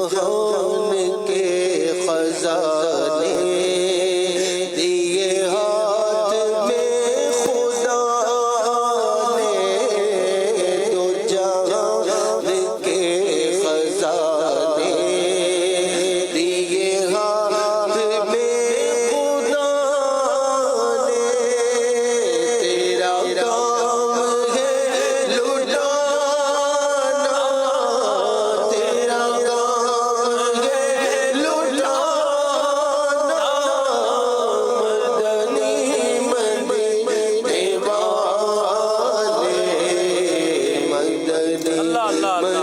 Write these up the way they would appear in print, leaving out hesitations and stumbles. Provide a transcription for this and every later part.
جہان کے خزانے دیے ہاتھ میں خدا نے، دو جہان کے خزانے دیے ہاتھ میں خدا نے، تیرا کام ہے لٹانا، تیرا کام ہے لٹانا،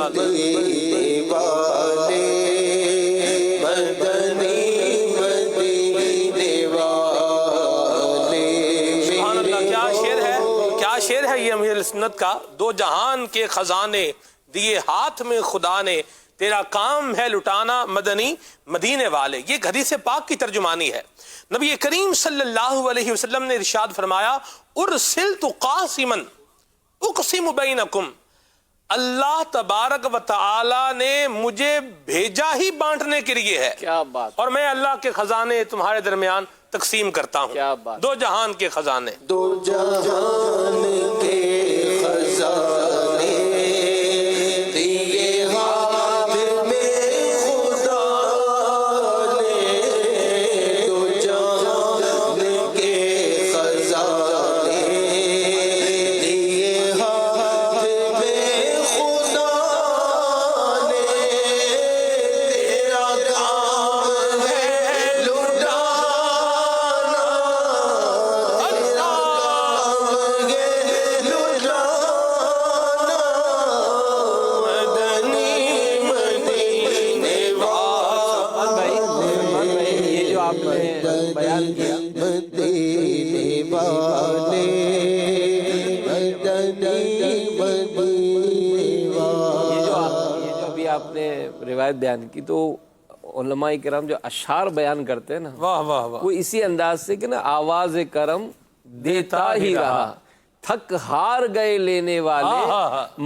مدنی مدینے والے، مدنی مدینے والے، مدنی مدینے والے۔ سبحان اللہ، کیا شعر ہے، کیا شعر ہے یہ امیر سنت کا۔ دو جہان کے خزانے دیے ہاتھ میں خدا نے، تیرا کام ہے لٹانا، مدنی مدینے والے۔ یہ ایک حدیث پاک کی ترجمانی ہے۔ نبی کریم صلی اللہ علیہ وسلم نے ارشاد فرمایا، ارسلت قاسما اقسم بینکم، اللہ تبارک و تعالی نے مجھے بھیجا ہی بانٹنے کے لیے ہے، کیا بات، اور میں اللہ کے خزانے تمہارے درمیان تقسیم کرتا ہوں۔ کیا بات، دو جہان کے خزانے، دو جہان کے خزانے دیے ہاتھ میں خدا نے، دو جہان کے خزانے دیے ہاتھ میں خدا نے، تیرا کام ہے لٹانا، تیرا کام ہے لٹانا، مدنی مدینے والے، یہ جو آپ نے بیان کیا، مدینے والے، مدنی مدینے والے۔ یہ جو ابھی آپ نے روایت بیان کی، تو علماء کرام جو اشعار بیان کرتے ہیں نا، واہ واہ واہ، وہ اسی انداز سے کہ نا، آواز کرم دیتا ہی رہا، تھک ہار گئے لینے والے،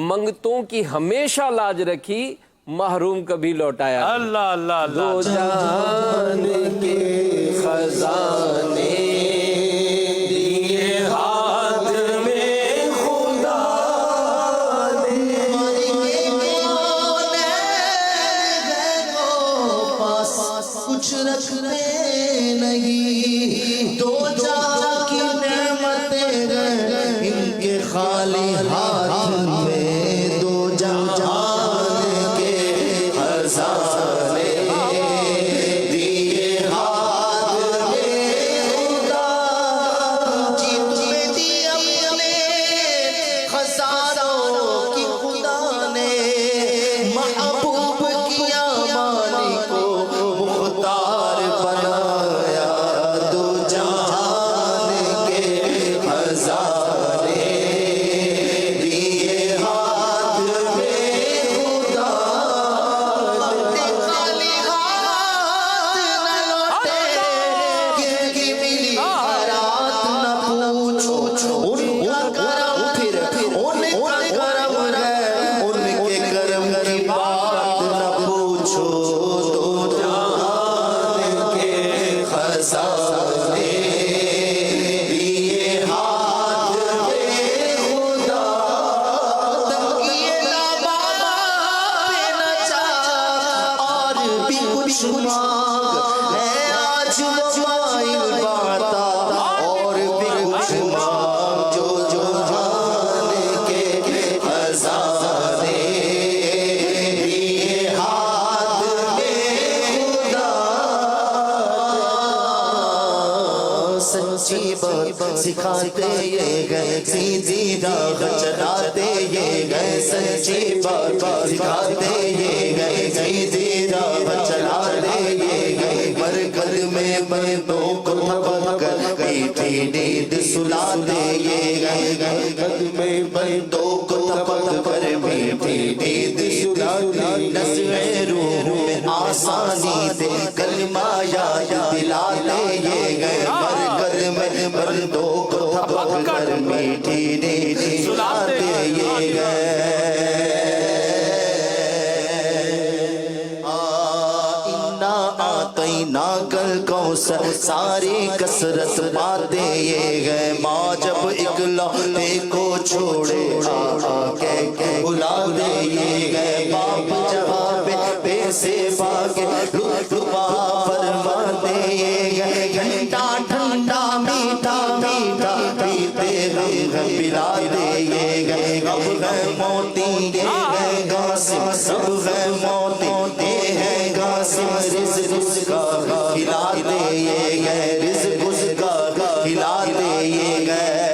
منگتوں کی ہمیشہ لاج رکھی، محروم کبھی لوٹایا نہیں۔ اللہ اللہ دو اللہ، جہان کے خزانے دیے ہاتھ میں خدا نے، پاس کچھ رکھتے نہیں، دو جہاں کی نعمتیں ہیں ان کے خالی ہاتھ میں، دو جہان کے خزانے دیے ہاتھ میں خدا، جیت میں دی اپنے خزانوں کی خدا نے، محبوب کیا مالی کو مختار بنایا، دو جہان کے خزانے دیے ہاتھ میں خدا نے، خالی ہاتھ نہ لوٹے، کن کی ملی خیرات نہ پوچھو، ان کا کرم پھر ان کا کرم ہے، ان کے کرم کی بات نہ پوچھو، دو جہان کے خزانے دیے ہاتھ میں خدا، تقیے لبا پہ نہ چاہ اور بھی کچھ مانگ، ہے آج وہ مائل باتا اور بھی کچھ مانگ، جو جہان کے خزانے دیے ہاتھ میں خدا، سچی بات سکھاتے یہ گئے، سیدھی راہ چلاتے یہ گئے، سچی بات سکھاتے یہ گئے، سیدھی راہ چلاتے یہ گئے، برکت میں بندوں کو تھپک کر میٹھی نیند سلاتے یہ گئے، برکت میں بندوں کو تھپک کر میٹھی نیند سلاتے، نسل روح میں آسانی سے کلمہ یاد دلاتے یہ گئے، برکت میں بندوں کو تھپک کر میٹھی نیند سلاتے یہ گئے۔ کوثر ساری کثرت پاتے یہ گئے ماں جب اکلوتے کو چھوڑے کہ بلا دے یہ گئے باپ جہاں پہ بے سے باگے لطفا فرما دے یہ گئے گھنٹا ٹھنڈا میٹھا میٹھا پیتے ہم پلا دے یہ گئے اب ہے موتی یہ ہے غاسم سب ہے موتی یہ ہے غاسم رزق اس کا کھلا دے یہ گئے رزق اس کا کھلا دے یہ گئے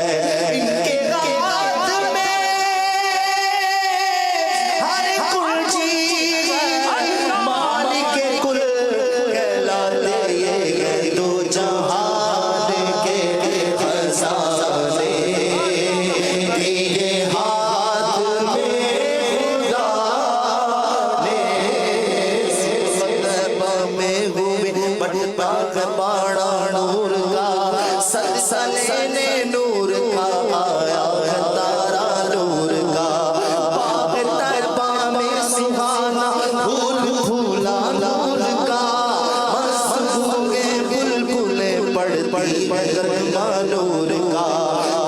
نور کا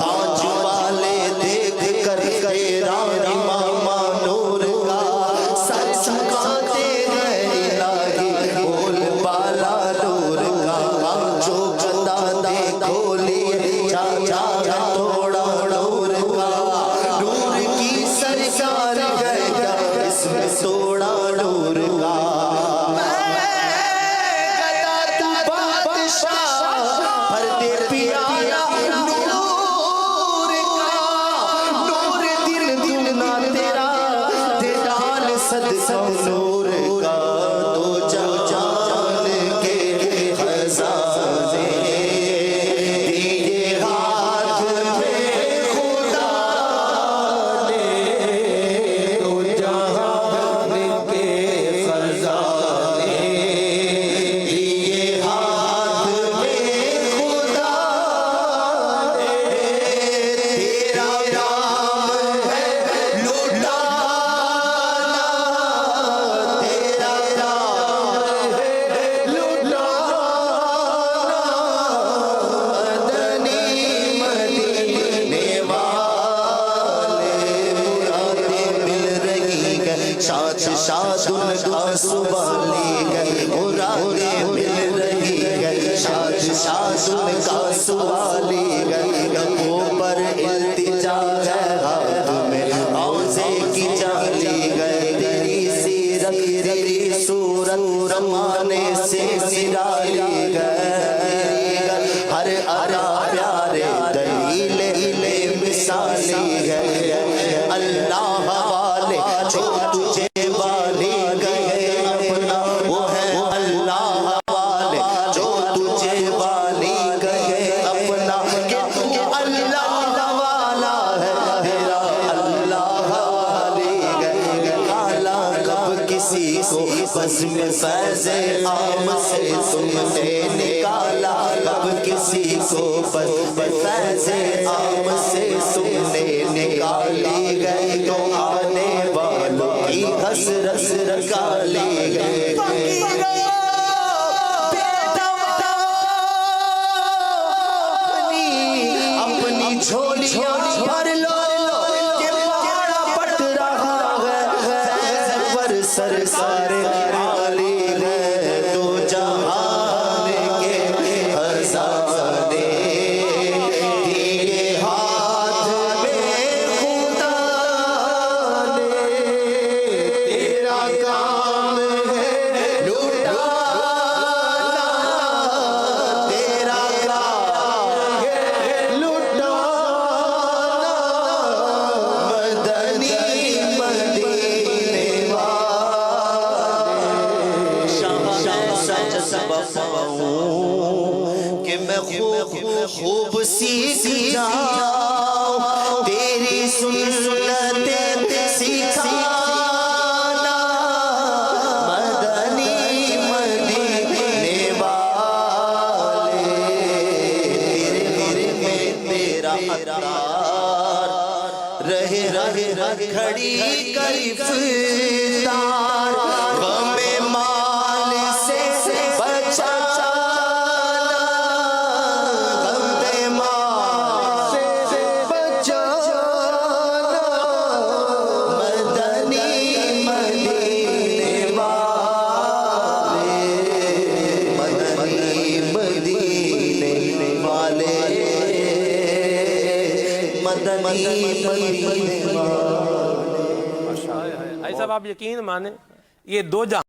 تاج والے دیکھ کر رانی ماما نور کا سر جھکاتے ہیں الہی بول بالا نور کا جو گدا دیکھو لیے چاچا توڑا نور کا نور کی سرکار گیا اس میں توڑا نور کا نور کا تو جان کے خزانے دیے ہاتھ میں خدا نے تو جہان کے خزانے دیے ہاتھ میں خدا نے تیرا نام ہے لوٹا شاد کا صبح لے گئے مرادیں مل رہی ہے شاد کا صبح لے گئے گھروں پر التجا ہے ہاتھ میں روزے کی چالی گئے تیری سیرت تیری صورت زمانے سے سرالی گئے ہر ادا پیارے دلیل مثالی گئے اللہ والے جو تجھے بس میں فیض عام سے تم نے نکالا کب کسی کو بس فیض عام سے تم نے نکالی گئے تو آنے والوں کی حسرت نکالی گئے اپنی جھولیاں بھر لو کہ پاڑا پٹ رہا ہے فیض پر سرکار کہ میں خوب سیکھ جاؤں تیری سنتیں سکھانا مدنی مدینے والے تیرے میں میرا اتار رہے کھڑی گرفتار غم مال سے بچا مدنی مدینے والے. بھائی صاحب آپ یقین مانیں یہ دو جہاں